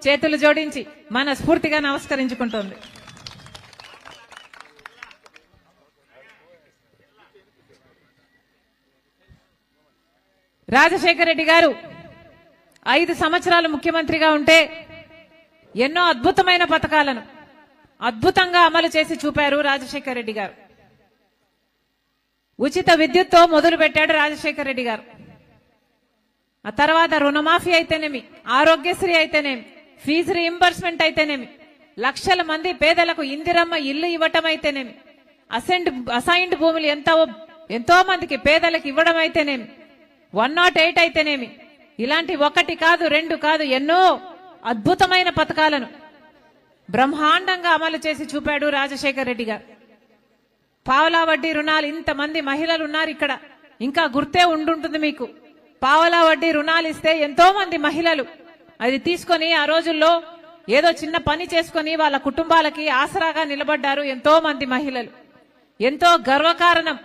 చేతులు జోడించి మనస్ఫూర్తిగా నమస్కరించుకుంటోంది. రాజశేఖర రెడ్డి గారు 5 సంవత్సరాలు ముఖ్యమంత్రిగా ఉంటే ఎన్నో అద్భుతమైన పథకాలను అద్భుతంగా అమలు చేసి చూపారు రాజశేఖర రెడ్డి గారు. ఉచిత విద్యుత్తో మొదలు పెట్టాడు రాజశేఖర రెడ్డి గారు. ఆ తర్వాత రుణమాఫీ అయితేనేమి, ఆరోగ్యశ్రీ అయితేనేమి, ఫీజు రీయింబర్స్మెంట్ అయితేనేమి, లక్షల మంది పేదలకు ఇందిరమ్మ ఇల్లు ఇవ్వటం అయితేనేమి, అసైన్డ్ భూములు ఎంతో మందికి పేదలకు ఇవ్వడం అయితేనేమి, 108 అయితేనేమి, ఇలాంటి 1 కాదు 2 కాదు ఎన్నో అద్భుతమైన పథకాలను బ్రహ్మాండంగా అమలు చేసి చూపాడు రాజశేఖర రెడ్డి గారు. పావలా వడ్డీ రుణాలు, ఇంతమంది మహిళలు ఉన్నారు ఇక్కడ, ఇంకా గుర్తే ఉండుంటుంది మీకు. పావలా వడ్డీ రుణాలు ఇస్తే ఎంతో మంది మహిళలు అది తీసుకొని ఆ రోజుల్లో ఏదో చిన్న పని చేసుకొని వాళ్ళ కుటుంబాలకి ఆసరాగా నిలబడ్డారు ఎంతో మంది మహిళలు. ఎంతో గర్వకారణం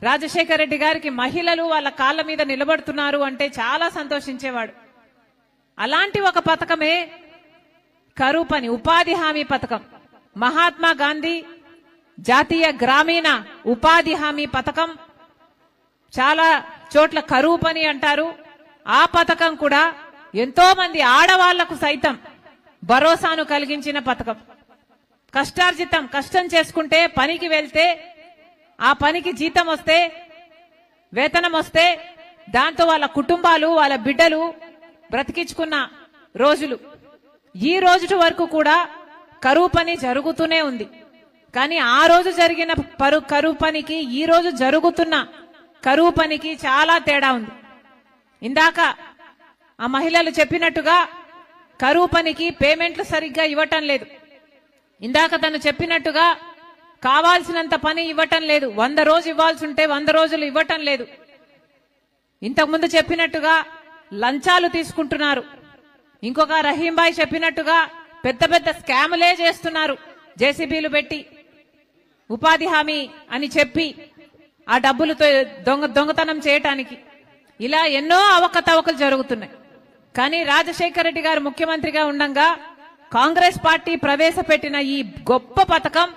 రాజశేఖర రెడ్డి గారికి. మహిళలు వాళ్ళ కాళ్ళ మీద నిలబడుతున్నారు అంటే చాలా సంతోషించేవాడు. అలాంటి ఒక పథకమే కరువు పని ఉపాధి హామీ పథకం. మహాత్మా గాంధీ జాతీయ గ్రామీణ ఉపాధి హామీ పథకం, చాలా చోట్ల కరువు పని అంటారు. ఆ పథకం కూడా ఎంతో మంది ఆడవాళ్లకు సైతం భరోసాను కలిగించిన పథకం. కష్టార్జితం, కష్టం చేసుకుంటే పనికి వెళ్తే ఆ పనికి జీతం వస్తే, వేతనం వస్తే దాంతో వాళ్ళ కుటుంబాలు వాళ్ళ బిడ్డలు బ్రతికించుకున్న రోజులు. ఈ రోజు వరకు కూడా కరువు పని జరుగుతూనే ఉంది. కానీ ఆ రోజు జరిగిన కరువు పనికి ఈ రోజు జరుగుతున్న కరువు పనికి చాలా తేడా ఉంది. ఇందాక ఆ మహిళలు చెప్పినట్టుగా కరువు పనికి పేమెంట్లు సరిగ్గా ఇవ్వటం లేదు. ఇందాక తను చెప్పినట్టుగా కావాల్సినంత పని ఇవ్వటం లేదు. 100 రోజులు ఇవ్వాల్సి ఉంటే 100 రోజులు ఇవ్వటం లేదు. ఇంతకుముందు చెప్పినట్టుగా లంచాలు తీసుకుంటున్నారు. ఇంకొక రహీంబాయ్ చెప్పినట్టుగా పెద్ద పెద్ద స్కాములే చేస్తున్నారు. జేసీబీలు పెట్టి ఉపాధి హామీ అని చెప్పి ఆ డబ్బులతో దొంగతనం చేయటానికి ఇలా ఎన్నో అవకతవకలు జరుగుతున్నాయి. కానీ రాజశేఖర రెడ్డి గారు ముఖ్యమంత్రిగా ఉండగా కాంగ్రెస్ పార్టీ ప్రవేశపెట్టిన ఈ గొప్ప పథకం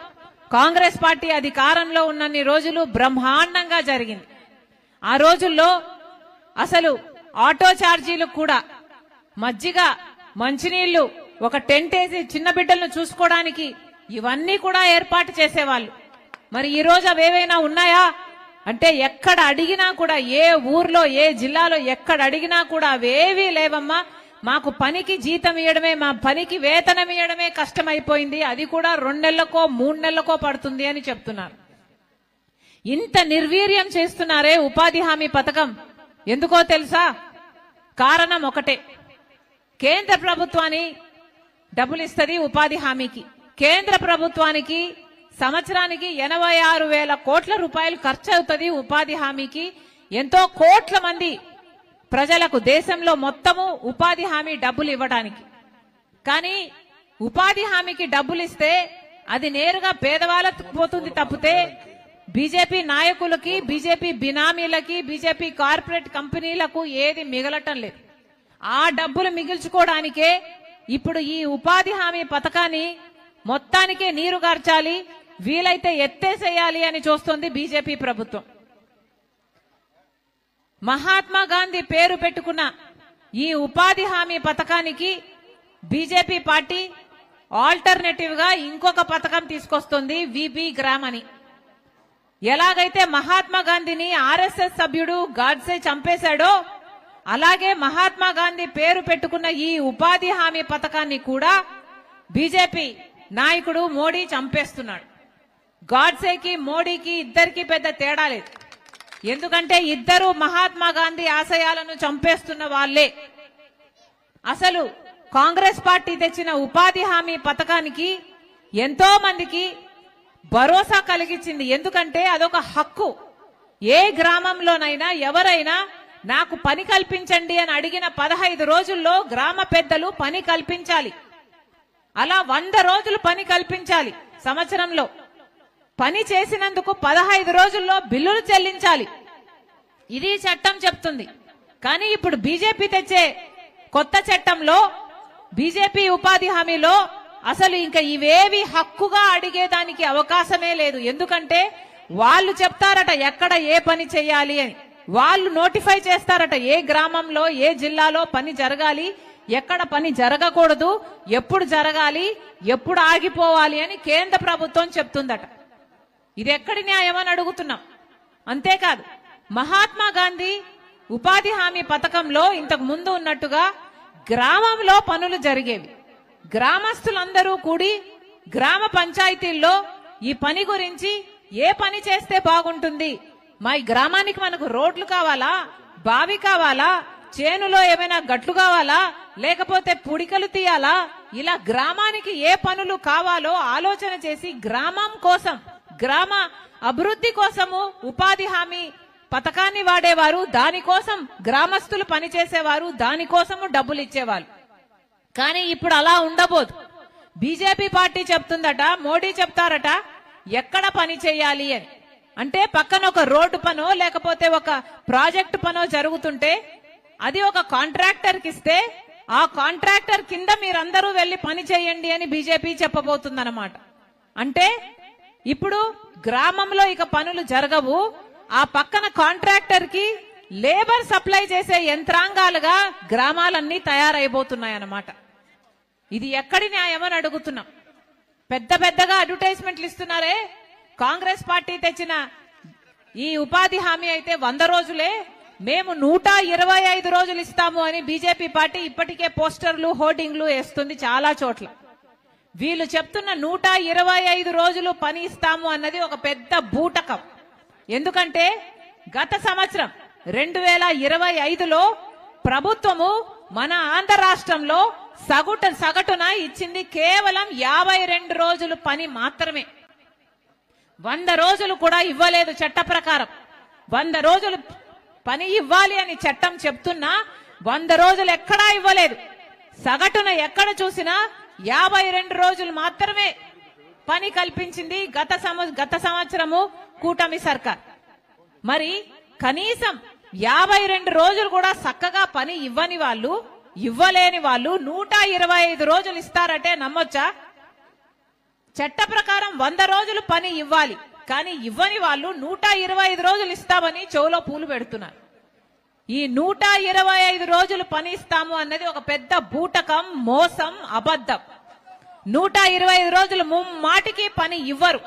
కాంగ్రెస్ పార్టీ అధికారంలో ఉన్నన్ని రోజులు బ్రహ్మాండంగా జరిగింది. ఆ రోజుల్లో అసలు ఆటో ఛార్జీలు కూడా, మజ్జిగ, మంచినీళ్లు, ఒక టెంట్ వేసి చిన్న బిడ్డలను చూసుకోవడానికి ఇవన్నీ కూడా ఏర్పాటు చేసేవాళ్ళు. మరి ఈ రోజు అవేవైనా ఉన్నాయా అంటే ఎక్కడ అడిగినా కూడా, ఏ ఊర్లో ఏ జిల్లాలో ఎక్కడ అడిగినా కూడా అవేవీ లేవమ్మా. మాకు పనికి జీతం ఇవ్వడమే, మా పనికి వేతనం ఇవ్వడమే కష్టమైపోయింది, అది కూడా 2 నెలలకో 3 నెలలకో పడుతుంది అని చెప్తున్నారు. ఇంత నిర్వీర్యం చేస్తున్నారే ఉపాధి హామీ పథకం. ఎందుకో తెలుసా? కారణం ఒకటే, కేంద్ర ప్రభుత్వాన్ని డబ్బులు ఇస్తుంది ఉపాధి హామీకి. కేంద్ర ప్రభుత్వానికి సంవత్సరానికి 86,000 కోట్ల రూపాయలు ఖర్చు అవుతుంది ఉపాధి హామీకి. ఎంతో కోట్ల మంది ప్రజలకు దేశంలో మొత్తము ఉపాధి హామీ డబ్బులు ఇవ్వడానికి. కానీ ఉపాధి హామీకి డబ్బులు ఇస్తే అది నేరుగా పేదవాళ్ళకు పోతుంది తప్పితే బీజేపీ నాయకులకి, బీజేపీ బినామీలకి, బీజేపీ కార్పొరేట్ కంపెనీలకు ఏది మిగలటం లేదు. ఆ డబ్బులు మిగిల్చుకోవడానికే ఇప్పుడు ఈ ఉపాధి హామీ పథకాన్ని మొత్తానికే నీరు గార్చాలి, వీలైతే ఎత్తేసేయాలి అని చూస్తోంది బీజేపీ ప్రభుత్వం. మహాత్మా గాంధీ పేరు పెట్టుకున్న ఈ ఉపాధి హామీ పథకానికి బీజేపీ పార్టీ ఆల్టర్నేటివ్ గా ఇంకొక పథకం తీసుకొస్తుంది, విబి గ్రామ్ అని. ఎలాగైతే మహాత్మా గాంధీని ఆర్ఎస్ఎస్ సభ్యుడు గాడ్సే చంపేశాడో అలాగే మహాత్మా గాంధీ పేరు పెట్టుకున్న ఈ ఉపాధి హామీ పథకాన్ని కూడా బీజేపీ నాయకుడు మోడీ చంపేస్తున్నాడు. గాడ్సేకి మోడీకి ఇద్దరికి పెద్ద తేడా లేదు. ఎందుకంటే ఇద్దరు మహాత్మా గాంధీ ఆశయాలను చంపేస్తున్న వాళ్లే. అసలు కాంగ్రెస్ పార్టీ తెచ్చిన ఉపాధి హామీ పథకానికి ఎంతో మందికి భరోసా కలిగించింది. ఎందుకంటే అదొక హక్కు. ఏ గ్రామంలోనైనా ఎవరైనా నాకు పని కల్పించండి అని అడిగిన 15 రోజుల్లో గ్రామ పెద్దలు పని కల్పించాలి. అలా 100 రోజులు పని కల్పించాలి. సంవత్సరంలో పని చేసినందుకు 15 రోజుల్లో బిల్లులు చెల్లించాలి. ఇది చట్టం చెప్తుంది. కానీ ఇప్పుడు బీజేపీ తెచ్చే కొత్త చట్టంలో బీజేపీ ఉపాధి హామీలో అసలు ఇంకా ఇవేవి హక్కుగా అడిగేదానికి అవకాశమే లేదు. ఎందుకంటే వాళ్ళు చెప్తారట ఎక్కడ ఏ పని చేయాలి అని, వాళ్ళు నోటిఫై చేస్తారట ఏ గ్రామంలో ఏ జిల్లాలో పని జరగాలి, ఎక్కడ పని జరగకూడదు, ఎప్పుడు జరగాలి, ఎప్పుడు ఆగిపోవాలి అని కేంద్ర ప్రభుత్వం చెప్తుందట. ఇది ఎక్కడి న్యాయం అని అడుగుతున్నాం. అంతేకాదు మహాత్మా గాంధీ ఉపాధి హామీ పథకంలో ఇంతకు ముందు ఉన్నట్టుగా గ్రామంలో పనులు జరిగేవి. గ్రామస్తులందరూ కూడి గ్రామ పంచాయతీల్లో ఈ పని గురించి ఏ పని చేస్తే బాగుంటుంది, మా ఈ గ్రామానికి మనకు రోడ్లు కావాలా, బావి కావాలా, చేనులో ఏమైనా గట్లు కావాలా, లేకపోతే పుడికలు తీయాలా, ఇలా గ్రామానికి ఏ పనులు కావాలో ఆలోచన చేసి గ్రామం కోసం, గ్రామ అభివృద్ధి కోసము ఉపాధి హామీ పథకాన్ని వాడేవారు. దానికోసం గ్రామస్తులు పనిచేసేవారు, దానికోసము డబ్బులు ఇచ్చేవాళ్ళు. కానీ ఇప్పుడు అలా ఉండబోదు. బీజేపీ పార్టీ చెప్తుందట, మోడీ చెప్తారట ఎక్కడ పని చేయాలి అని. అంటే పక్కన ఒక రోడ్డు పనో లేకపోతే ఒక ప్రాజెక్టు పనో జరుగుతుంటే అది ఒక కాంట్రాక్టర్కి ఇస్తే ఆ కాంట్రాక్టర్ కింద మీరందరూ వెళ్లి పని చేయండి అని బీజేపీ చెప్పబోతుందన్నమాట. అంటే ఇప్పుడు గ్రామంలో ఇక పనులు జరగవు, ఆ పక్కన కాంట్రాక్టర్ కి లేబర్ సప్లై చేసే యంత్రాంగాలుగా గ్రామాలన్నీ తయారైపోతున్నాయన్నమాట. ఇది ఎక్కడి న్యాయం అని అడుగుతున్నాం. పెద్ద పెద్దగా అడ్వర్టైజ్మెంట్లు ఇస్తున్నారే, కాంగ్రెస్ పార్టీ తెచ్చిన ఈ ఉపాధి హామీ అయితే 100 రోజులే, మేము 125 రోజులు ఇస్తాము అని బీజేపీ పార్టీ ఇప్పటికే పోస్టర్లు హోర్డింగ్లు వేస్తుంది చాలా చోట్ల. వీళ్ళు చెప్తున్న 125 రోజులు పని ఇస్తాము అన్నది ఒక పెద్ద బూటకం. ఎందుకంటే గత సంవత్సరం 2025లో ప్రభుత్వము మన ఆంధ్ర రాష్ట్రంలో సగటున ఇచ్చింది కేవలం 52 రోజులు పని మాత్రమే. 100 రోజులు కూడా ఇవ్వలేదు చట్ట ప్రకారం. 100 రోజులు పని ఇవ్వాలి అని చట్టం చెప్తున్నా 100 రోజులు ఎక్కడా ఇవ్వలేదు. సగటున ఎక్కడ చూసినా 52 రోజులు మాత్రమే పని కల్పించింది గత సంవత్సరము కూటమి సర్కార్. మరి కనీసం 52 రోజులు కూడా చక్కగా పని ఇవ్వని వాళ్ళు, ఇవ్వలేని వాళ్ళు 125 రోజులు ఇస్తారంటే నమ్మొచ్చా? చట్ట ప్రకారం 100 రోజులు పని ఇవ్వాలి, కానీ ఇవ్వని వాళ్ళు 125 రోజులు ఇస్తామని చెవులో పూలు పెడుతున్నారు. ఈ 125 రోజులు పని ఇస్తాము అన్నది ఒక పెద్ద బూటకం, మోసం, అబద్ధం. 125 రోజులు ముమ్మాటికి పని ఇవ్వరు.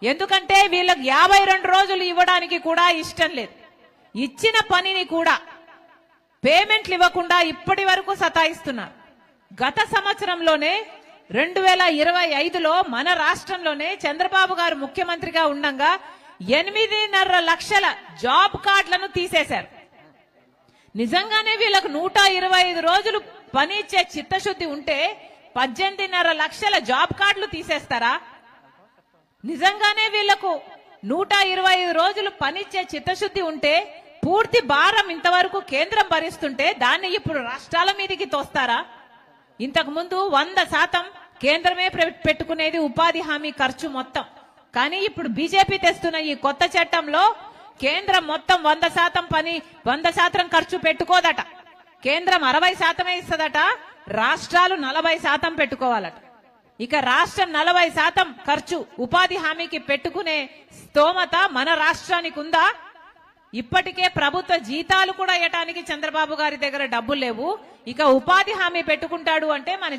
ఎందుకంటే వీళ్ళకి 52 రోజులు ఇవ్వడానికి కూడా ఇష్టం లేదు. ఇచ్చిన పనిని కూడా పేమెంట్లు ఇవ్వకుండా ఇప్పటి వరకు సతాయిస్తున్నారు. గత సంవత్సరంలోనే 2025లో మన రాష్ట్రంలోనే చంద్రబాబు గారు ముఖ్యమంత్రిగా ఉండగా 8.5 లక్షల జాబ్ కార్డులను తీసేశారు. నిజంగానే వీళ్ళకు 125 రోజులు పని ఇచ్చే చిత్తశుద్ధి ఉంటే 18.5 లక్షల జాబ్ కార్డులు తీసేస్తారా? నిజంగానే వీళ్లకు 125 రోజులు పనిచ్చే చిత్తశుద్ధి ఉంటే పూర్తి భారం ఇంతవరకు కేంద్రం భరిస్తుంటే దాన్ని ఇప్పుడు రాష్ట్రాల మీదకి తోస్తారా? ఇంతకు ముందు 100% కేంద్రమే పెట్టుకునేది ఉపాధి హామీ ఖర్చు మొత్తం. కానీ ఇప్పుడు బీజేపీ తెస్తున్న ఈ కొత్త చట్టంలో కేంద్రం మొత్తం 100% ఖర్చు పెట్టుకోదట. కేంద్రం 60% ఇస్తుందట, రాష్ట్రాలు 40% పెట్టుకోవాలట. ఇక రాష్ట్రం 40% ఖర్చు ఉపాధి హామీకి పెట్టుకునే స్తోమత మన రాష్ట్రానికి ఉందా? ఇప్పటికే ప్రభుత్వ జీతాలు కూడా ఇవ్వడానికి చంద్రబాబు గారి దగ్గర డబ్బులు లేవు. ఇక ఉపాధి హామీ పెట్టుకుంటాడు అంటే మన